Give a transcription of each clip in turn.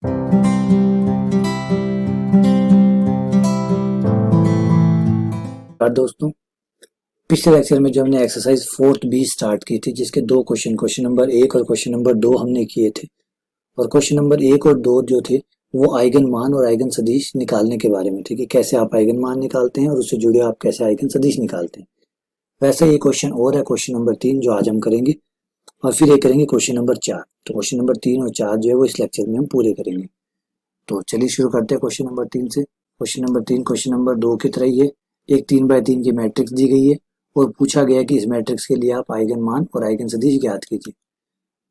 और दोस्तों, पिछले लेक्चर में जो हमने एक्सरसाइज 4th बी स्टार्ट की थी, जिसके दो क्वेश्चन नंबर 1 और क्वेश्चन नंबर 2 हमने किए थे। और क्वेश्चन नंबर 1 और 2 जो थे वो आइगन मान और आइगन सदिश निकालने के बारे में थे कि कैसे आप आइगन मान निकालते हैं और उससे जुड़े आप कैसे आइगन सदिश निकालते हैं। वैसे ये क्वेश्चन और है, क्वेश्चन नंबर 3 जो आज हम करेंगे, और फिर ये करेंगे क्वेश्चन नंबर 4। तो क्वेश्चन नंबर 3 और 4 जो है वो इस लेक्चर में हम पूरे करेंगे। तो चलिए शुरू करते हैं क्वेश्चन नंबर 3 से। क्वेश्चन नंबर 3 क्वेश्चन नंबर 2 की तरह ही है। एक 3x3 की मैट्रिक्स दी गई है और पूछा गया कि इस मैट्रिक्स के लिए आप आइगन मान और आइगन सदिश ज्ञात कीजिए।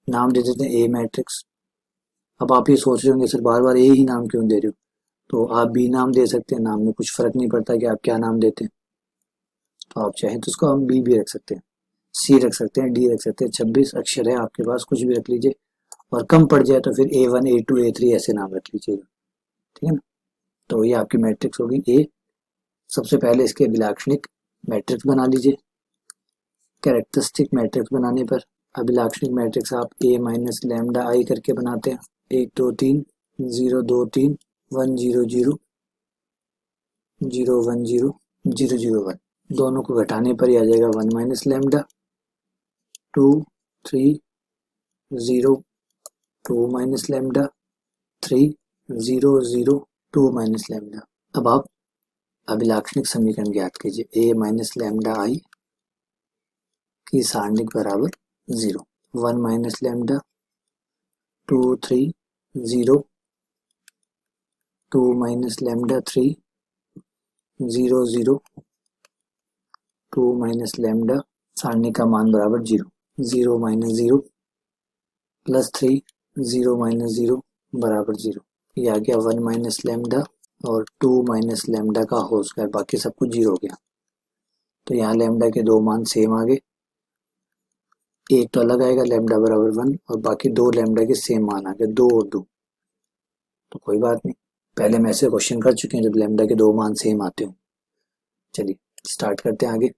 नाम दे देते हैं ए मैट्रिक्स। अब आप ये सोच रहे होंगे सर बार बार ए ही नाम क्यों दे रहे हो, तो आप बी नाम दे सकते हैं, नाम में कुछ फर्क नहीं पड़ता कि आप क्या नाम देते हैं। तो आप चाहें तो उसको हम बी भी रख सकते हैं, सी रख सकते हैं, डी रख सकते हैं। 26 अक्षर है आपके पास, कुछ भी रख लीजिए। और कम पड़ जाए तो फिर A1 A2 A3 ऐसे नाम रख लीजिएगा, ठीक है ना। तो ये आपकी मैट्रिक्स होगी ए। सबसे पहले इसके अभिलाक्षणिक मैट्रिक्स बना लीजिए। कैरेक्टरिस्टिक मैट्रिक्स बनाने पर अभिलाक्षणिक मैट्रिक्स आप A माइनस लैम्डा आई करके बनाते हैं। 1 2 3 0 2 3 1 0 0 0 1 0 0 0 1। दोनों को घटाने पर ही आ जाएगा 1 minus lambda 2 3 0 2 minus lambda 3 0 0 2 minus lambda. अब आप अभिलाक्षणिक समीकरण ज्ञात कीजिए। A माइनस लैम्डा आई की सारणिक बराबर 0, 1 minus lambda 2 3 0 2 minus lambda 3 0 0 2 minus lambda, सारणी का मान बराबर 0, 0 माइनस 0 प्लस 3 0 माइनस 0 बराबर 0। ये आ गया 1 माइनस लैम्डा और 2 माइनस लैम्डा का होल स्क्वायर, बाकी सब कुछ 0 हो गया। तो यहाँ लैम्डा के दो मान सेम आ गए। एक तो अलग आएगा लैम्डा बराबर 1 और बाकी दो लैम्डा के सेम मान आ गए, 2 और 2। तो कोई बात नहीं, पहले हम ऐसे क्वेश्चन कर चुके हैं जब लैम्डा के दो मान सेम आते हो। चलिए स्टार्ट करते हैं आगे।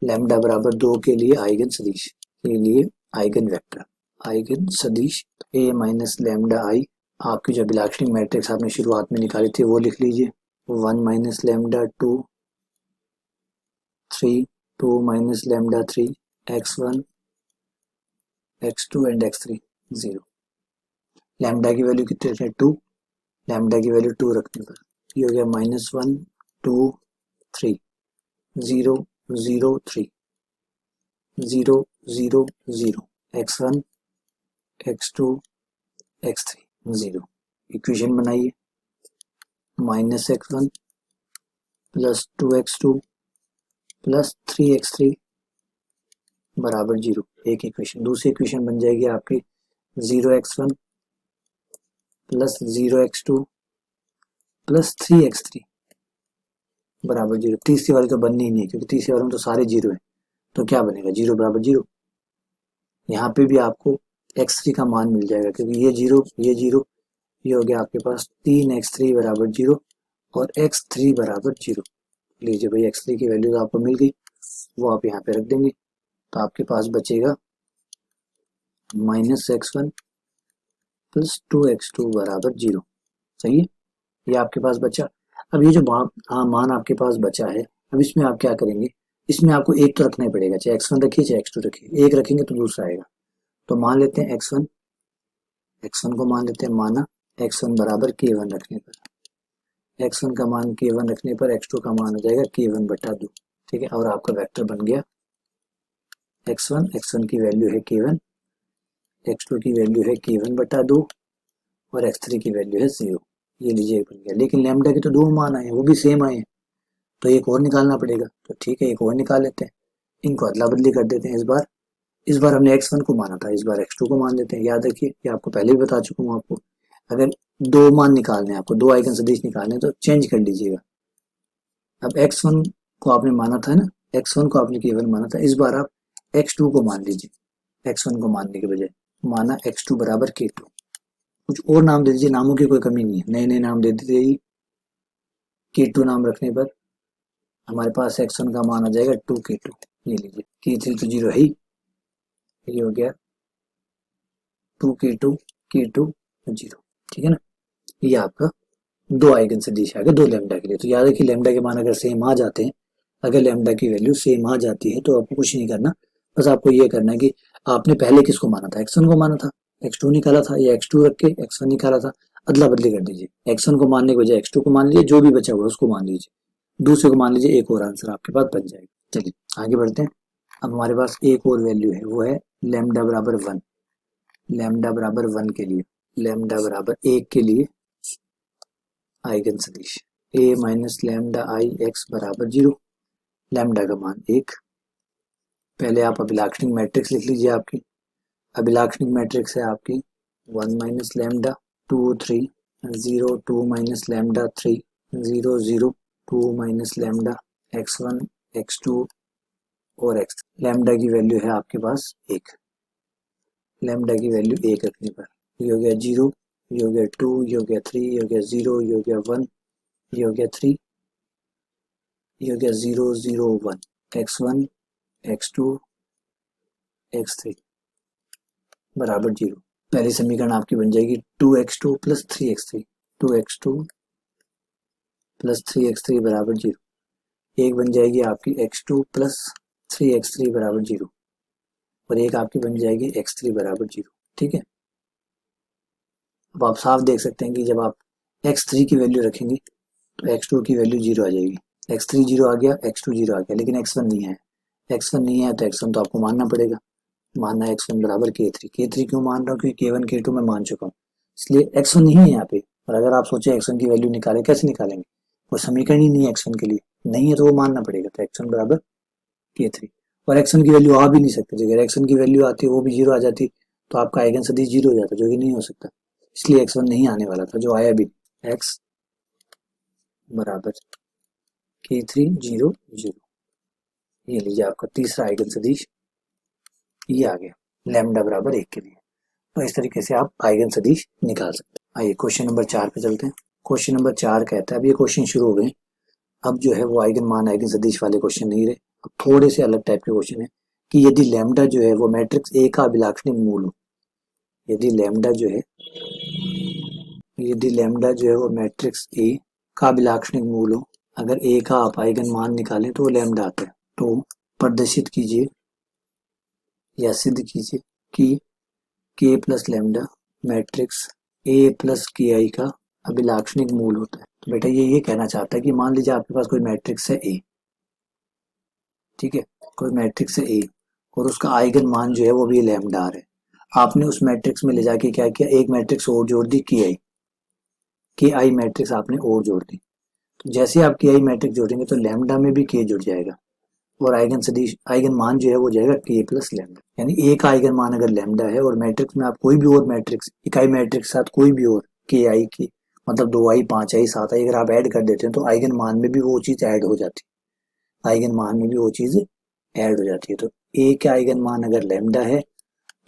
लैम्डा बराबर 2 के लिए आइगन सदिश के लिए आइगन वेक्टर आइगन सदिश ए माइनस लैम्डा आई। आपकी जो अभिलाक्षणिक मैट्रिक्स आपने शुरुआत में निकाली थी वो लिख लीजिए। 1 minus lambda 2 3 2 minus lambda 3 x1 x2 and x3 0। Lambda की वैल्यू कितने रखें 2, लैम्डा की वैल्यू 2 रखने पर ये हो गया -1 2 3 0 0 3 0 0 0 x1 x2 x3 0। इक्वेशन बनाइए। -x1 plus 2x2 plus 3x3 बराबर 0, एक इक्वेशन। दूसरी इक्वेशन बन जाएगी आपकी 0x1 plus 0x2 plus 3x3 बराबर 0। तीसरी वाली तो बननी ही नहीं क्योंकि तीसरी वाले में तो सारे 0 है, तो क्या बनेगा 0 बराबर 0। यहाँ पे भी आपको x3 का मान मिल जाएगा क्योंकि ये 0 ये 0, ये हो गया आपके पास 3x3 बराबर 0 और x3 बराबर 0। लीजिए भाई x3 की वैल्यू आपको मिल गई, वो आप यहाँ पे रख देंगे। तो आपके पास बचेगा -x1 प्लस 2x2 बराबर 0। सही है, ये आपके पास बचा। अब ये जो मान आपके पास बचा है, अब इसमें आप क्या करेंगे, इसमें आपको एक तो रखना ही पड़ेगा, चाहे x1 रखिए चाहे x2 रखिए। एक रखेंगे तो दूसरा आएगा। तो मान लेते हैं x1 को मान लेते हैं माना x1 बराबर k1 रखने पर, x1 का मान k1 रखने पर x2 का मान हो जाएगा k1 बटा 2। ठीक है, और आपका वेक्टर बन गया x1 की वैल्यू है k1, x2 की वैल्यू है k1 बटा 2 और x3 की वैल्यू है 0। ये लीजिए बन गया। लेकिन लैम्डा के तो दो मान आए हैं, वो भी सेम आए हैं, तो एक और निकालना पड़ेगा। तो ठीक है, एक और निकाल लेते हैं। इनको अदला बदली कर देते हैं। इस बार हमने x1 को माना था, इस बार x2 को मान लेते हैं। याद रखिए कि आपको पहले भी बता चुका हूँ, आपको अगर दो मान निकालने हैं, आपको दो आइगन सदिश निकालने हैं तो चेंज कर लीजिएगा। अब x1 को आपने माना था ना, x1 को आपने केवल माना था, इस बार आप x2 को मान लीजिए। x1 को मानने के बजाय माना x2 बराबर k2। कुछ और नाम दे दीजिए, नामों की कोई कमी नहीं है, नए नए नाम दे दीजिए। k2 नाम रखने पर हमारे पास x1 का मान आ जाएगा 2k2। ये लीजिए, k3 तो 0 है ही, ये हो गया 2k2 k2 0। ठीक है ना। ये आपका दो आइगन सदिश आ गए दो लैम्डा के लिए। तो याद है कि लैम्डा के मान अगर सेम आ जाते हैं, अगर लैम्डा की वैल्यू सेम आ जाती है तो आपको कुछ नहीं करना, बस आपको ये करना है कि आपने पहले किसको माना था, x1 को माना था, x2 निकाला था, या x2 रख के x1 निकाला था, अदला बदली कर दीजिए। x1 को मानने के बजाय x2 को मान लीजिए, जो भी बचा हुआ उसको मान लीजिए, दूसरे को मान लीजिए, एक और आंसर आपके पास बन जाएगा। चलिए आगे बढ़ते हैं। अब हमारे पास एक और वैल्यू है, वो है लैम्डा बराबर 1। लैम्डा बराबर 1 के लिए, लैम्डा बराबर 1 के लिए आइगन सदिश a minus lambda I x बराबर 0। लैम्डा का मान 1। पहले आप अभिलाक्षणिक मैट्रिक्स लिख लीजिए। आपकी अभिलाक्षणिक मैट्रिक्स है आपकी 1 minus lambda 2 3 0 2 minus lambda 3 0 0 2 minus lambda x1 x2 और x। लैम्डा की वैल्यू है आपके पास 1। लैम्डा की वैल्यू 1 रखने पर ये हो गया 0, ये हो गया 2, ये हो गया 3, ये हो गया 0, ये हो गया 1, ये हो गया 3, ये हो गया 0 0 1, x1 x2 x3 बराबर 0। पहली समीकरण आपकी बन जाएगी 2x2 plus 3x3, 2x2 plus 3x3 बराबर 0। एक बन जाएगी आपकी x2 प्लस 3x3 बराबर 0 और एक आपकी बन जाएगी x3 बराबर 0। ठीक है, अब आप साफ देख सकते हैं कि जब आप x3 की वैल्यू रखेंगे तो x2 की वैल्यू 0 आ जाएगी, x3 0 आ गया, x2 0 आ गया, लेकिन x1 नहीं है। x1 नहीं है तो x1 तो आपको मानना पड़ेगा, मानना है x1 बराबर k3। k3 क्यों मान रहा हूँ, क्योंकि k1 k2 मैं मान चुका हूँ, इसलिए x1 नहीं है यहाँ पे। और अगर आप सोचे x1 की वैल्यू निकाले, कैसे निकालेंगे, वो समीकरण ही नहीं है x1 के लिए, नहीं है तो वो मानना पड़ेगा। तो x1 बराबर k3, और x1 की वैल्यू आ भी नहीं सकती, अगर x1 की वैल्यू आती वो भी 0 आ जाती तो आपका आइगन सदिश 0 हो जाता, जो कि नहीं हो सकता, इसलिए x1 नहीं आने वाला था, जो आया भी। x बराबर k3 0 0, ये लीजिए आपका तीसरा आइगन सदिश ये आ गया लैम्डा बराबर 1 के लिए। तो इस तरीके से आप आइगन सदिश निकाल सकते हैं। आइए क्वेश्चन नंबर 4 पे चलते हैं। क्वेश्चन नंबर 4 कहता है, अब ये क्वेश्चन शुरू हो गए, अब जो है वो आइगन मान आइगन सदिश वाले क्वेश्चन नहीं रहे, अब थोड़े से अलग टाइप के क्वेश्चन है कि यदि लैम्डा जो है वो मैट्रिक्स ए का अभिलाक्षणिक मूल हो, यदि लैम्डा जो है, यदि लैम्डा जो है वो मैट्रिक्स ए का अभिलाक्षणिक मूल हो, अगर ए का आप आइगन मान निकालें तो वो लैम्डा आता है, तो प्रदर्शित कीजिए या सिद्ध कीजिए कि k plus lambda matrix a plus के आई का अभिलाक्षणिक मूल होता है। तो बेटा ये कहना चाहता है कि मान लीजिए आपके पास कोई मैट्रिक्स है a, ठीक है, कोई मैट्रिक्स है a और उसका आइगन मान जो है वो भी लैम्डा आ रहा है। आपने उस मैट्रिक्स में ले जाके क्या किया, एक मैट्रिक्स और जोड़ दी के आई मैट्रिक्स आपने और जोड़ दी। तो जैसे आप के आई मैट्रिक्स जोड़ेंगे तो लैम्डा में भी के जुड़ जाएगा और आइगन सदिश आइगन मान जो है वो जाएगा k प्लस लैम्डा, यानी ए का आइगन मान अगर लैम्डा है और मैट्रिक्स में आप कोई भी और मैट्रिक्स इकाई मैट्रिक्स के साथ कोई भी और के आई की मतलब 2i 5i 7i अगर आप ऐड कर देते हैं तो आइगन मान में भी वो चीज ऐड हो जाती है, आइगन मान में भी वो चीज ऐड हो जाती है। तो ए का आइगन मान अगर लैम्डा है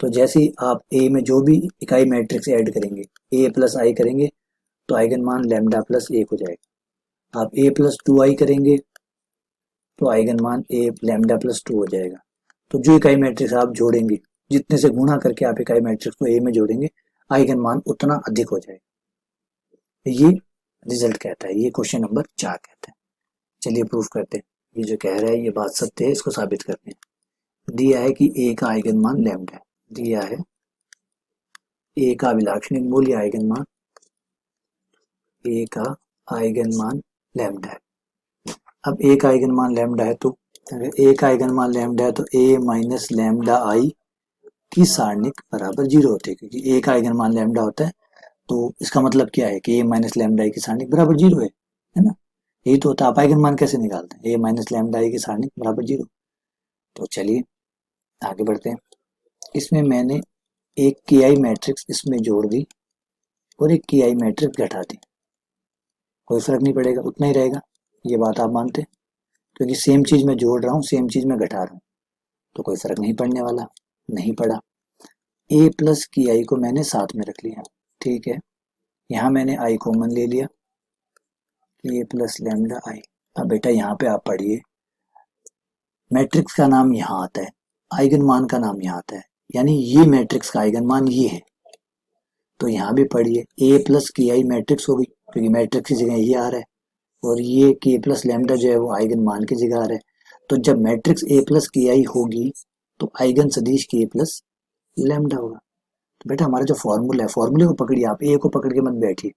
तो जैसे ही आप ए में जो भी इकाई मैट्रिक्स ऐड करेंगे ए प्लस आई करेंगे तो आइगन मान लैम्डा प्लस 1 हो जाएगा। आप ए प्लस 2i करेंगे तो आइगन मान ए लैम्डा प्लस 2 हो जाएगा। तो जो इकाई मैट्रिक्स आप जोड़ेंगे, जितने से गुणा करके आप इकाई मैट्रिक्स को ए में जोड़ेंगे, आइगन मान उतना अधिक हो जाएगा। ये रिजल्ट कहता है, ये क्वेश्चन नंबर 4 कहता है। चलिए प्रूफ करते हैं, ये जो कह रहा है ये बात सत्य है, इसको साबित करते हैं। दिया है कि ए का आइगन मान लैम्डा है, दिया है ए का अभिलाक्षणिक मूल्य आइगन मान, ए का आइगन मान लैम्डा है। अब ए का आइगन मान लैम्डा है तो अगर ए का आइगन मान लैम्डा है तो ए माइनस लैम्डा आई की सारणिक बराबर 0 होती है, क्योंकि ए का आइगन मान लैम्डा होता है तो इसका मतलब क्या है कि ए माइनस लैम्डा आई की सारणिक बराबर 0 है ना, यही तो होता है। आप आइगन मान कैसे निकालते हैं, ए माइनस लैम्डा आई की सारणिक बराबर 0। तो चलिए आगे बढ़ते हैं। इसमें मैंने एक के आई मैट्रिक्स इसमें जोड़ दी और एक के आई मैट्रिक्स घटा दी, कोई फर्क नहीं पड़ेगा, उतना ही रहेगा, ये बात आप मानते हैं, क्योंकि सेम चीज मैं जोड़ रहा हूँ सेम चीज मैं घटा रहा हूँ तो कोई फर्क नहीं पड़ने वाला, नहीं पड़ा। ए प्लस की आई को मैंने साथ में रख लिया, ठीक है, यहाँ मैंने आई कॉमन ले लिया, ए प्लस लैम्डा आई। अब बेटा यहाँ पे आप पढ़िए, मैट्रिक्स का नाम यहाँ आता है, आइगन मान का नाम यहाँ आता है, यानी ये मैट्रिक्स का आइगन मान ये है, तो यहाँ भी पढ़िए ए प्लस की आई मैट्रिक्स होगी, क्योंकि मैट्रिक्स की जगह ये आ रहा है, और ये के प्लस लैम्डा जो है वो आइगन मान की जगह आ रहा है। तो जब मैट्रिक्स ए प्लस की आई होगी तो आइगन सदिश के प्लस लैम्डा होगा। तो बेटा हमारा जो फॉर्मूला है, फॉर्मूले को पकड़िए, आप ए को पकड़ के मत बैठिए,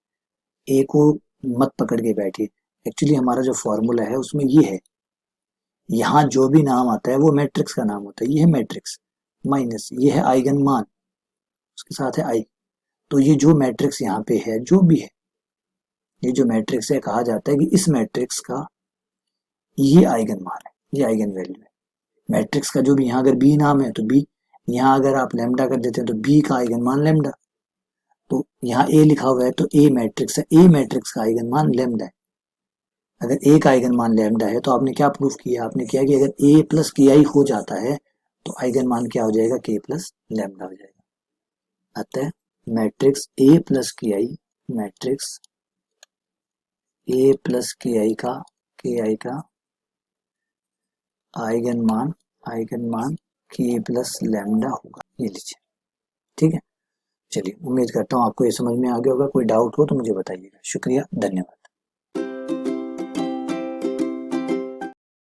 ए को मत पकड़ के बैठिए। एक्चुअली हमारा जो फॉर्मूला है उसमें ये है, यहाँ जो भी नाम आता है वो मैट्रिक्स का नाम होता है। ये है मैट्रिक्स माइनस ये है आइगन मान, उसके साथ है आई। तो ये जो मैट्रिक्स यहाँ पे है, जो भी है, ये जो मैट्रिक्स है, कहा जाता है कि इस मैट्रिक्स का ये आइगन मान है, ये आइगन वैल्यू है। मैट्रिक्स का जो भी यहाँ अगर बी नाम है तो बी, यहाँ अगर आप लैम्डा कर देते हैं तो बी का आइगन मान लैम्डा। तो यहाँ ए लिखा हुआ है तो ए मैट्रिक्स है, ए मैट्रिक्स का आइगन मान लैम्डा है। अगर ए का आइगन मान लैम्डा है तो आपने क्या प्रूफ किया, आपने किया कि अगर ए प्लस की आई हो जाता है तो आइगन मान क्या हो जाएगा, के प्लस लैम्डा हो जाएगा। अतः मैट्रिक्स ए प्लस की आई, मैट्रिक्स ए प्लस के आई का आइगन मान के प्लस लैम्डा होगा। ये लीजिए, ठीक है। चलिए, उम्मीद करता हूँ आपको ये समझ में आ गया होगा। कोई डाउट हो तो मुझे बताइएगा। शुक्रिया, धन्यवाद।